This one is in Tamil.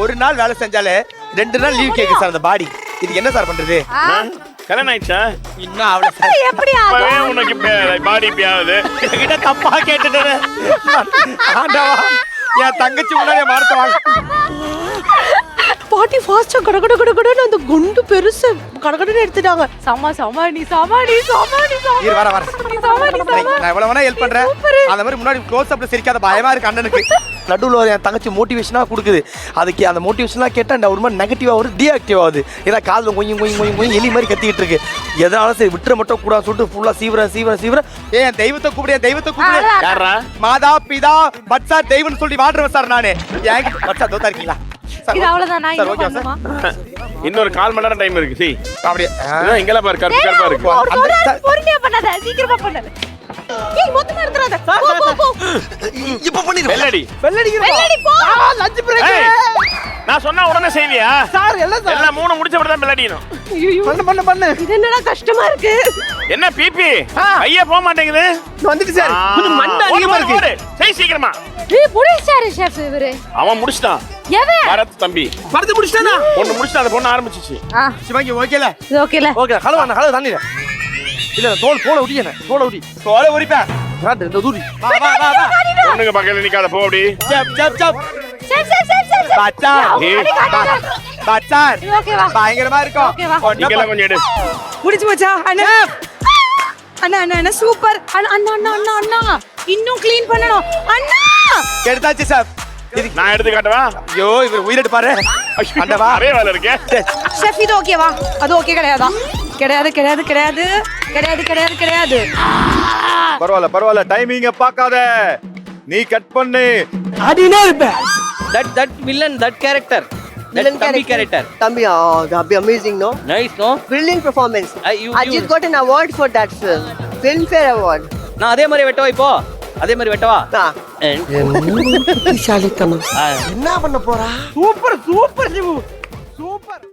ஒரு நாள் வேலை செஞ்சாலே 2 நாள் லீவ் கேக்கு சார் அந்த பாடி. இதுக்கு என்ன சார் பண்றது? கல்யாணம் ஆயிடுச்சா? இன்னும் அவளை சார் எப்படி உனக்கு பாடி இப்படி ஆகுது. என்கிட்ட தப்பா கேட்டுட்டேன். ஆண்டவா, என் தங்கச்சி முன்னாடி மார்த்த வாங்க. பாட்டி ஃபாஸ்டா கடகடன்னு அந்த குண்டு பெருசு கடகடன்னு எடுத்துட்டாங்க. சமாளி இரு வர நான் எவ்வளவு வேணா ஹெல்ப் பண்றேன். அந்த மாதிரி முன்னாடி க்ளோஸ் அப்ல சிரிக்காத, பயமா இருக்கு அண்ணனுக்கு. நடுவில் என் தங்கச்சி மோட்டிவேஷனா கொடுக்குது. அதுக்கு அந்த மோட்டிவேஷன்லாம் கேட்டா இந்த ஒரு மாதிரி நெகட்டிவா ஒரு டீஆக்டிவ் ஆகுது. ஏன்னா காதுல கொஞ்சம் எலி மாதிரி கத்திக்கிட்டு இருக்கு. எதனாலும் சரி விட்டுற மட்டும் கூட சொல்லிட்டு ஃபுல்லா சீவிர ஏன் தெய்வத்தை கூப்பிடு. யாரா? மாதா பிதா பட்சா தெய்வம்னு சொல்லி வாடுறேன் சார் நானு. ஏன் பட்சா தோத்தா இருக்கீங்களா? இது அவ்வளவுதான். நான் சார் ஓகே சார். இன்னொரு 1/4 மணி நேரம் டைம் இருக்கு. சி அப்படியே இங்கெல்லாம் பாரு, கருப்பா இருக்கு. பொறுமையா பண்ணாத, சீக்கிரமா பண்ணாத. ஏய் மொத்தமா எடுத்துறாத. போ. இப்போ பண்ணிரு. வெள்ளடி போ. Lunch break. நான் சொன்னா உடனே செய்வியா? சார் எல்லாம் 3 முடிச்ச அப்புறம் தான் வெள்ளடியணும். பண்ணு. இது என்னடா கஷ்டமா இருக்கு. என்ன பிபி ஐயா போக மாட்டேங்குது. வந்துட்டு சார். கொஞ்சம் மண்டை அதிகமா இருக்கு. செய் சீக்கிரமா. ஏய் புடிச்சாரு ஷெஃப் இவரு. அவன் முடிச்சிட்டான். எவன்? பரத் தம்பி. பரத்து முடிச்சிட்டானா? பொண்ணு முடிச்சிட்டா, அந்த பொண்ணு ஆரம்பிச்சிச்சு. சிவாங்கி ஓகேல? இது ஓகேல. ஓகே. ஹலோ தண்ணில. இல்ல தோலை உரிப்ப. சார் இந்த தூரி. வா. பொண்ணுங்க பக்கத்துல நிக்காத, போ அப்படி. சப். ஷெஃப். பச்சா. ஓகேவா? பயங்கரமா இருக்கும். ஓகேவா? இங்கெல்லாம் கொஞ்சம் எடு. முடிச்சு போச்சா? அண்ணா சூப்பர். அண்ணா இன்னும் க்ளீன் பண்ணனும். அண்ணா எடுத்தாச்சு சார். நான் எடுத்து காட்டவா? ஐயோ இவர் உயிரெடு பாரு. அண்டவா. நிறைய வேலை இருக்கே. ஷெஃப் இது ஓகேவா? அது ஓகே கிடையாதா? கிடையாது. பரவாயில்ல டைமிங்க பார்க்காத, நீ கட் பண்ணு. அடினே இருப்ப. That villain, that character. That Thambi character. Thambi, Thambi, amazing, no? Nice, no? Brilliant performance. You Ajit got an award for that film. Filmfare award. நான் அதே மாதிரி வெட்டவா இப்போ? அதே மாதிரி வெட்டவா? என்ன பண்ண போறா? சூப்பர் சிவு. சூப்பர்.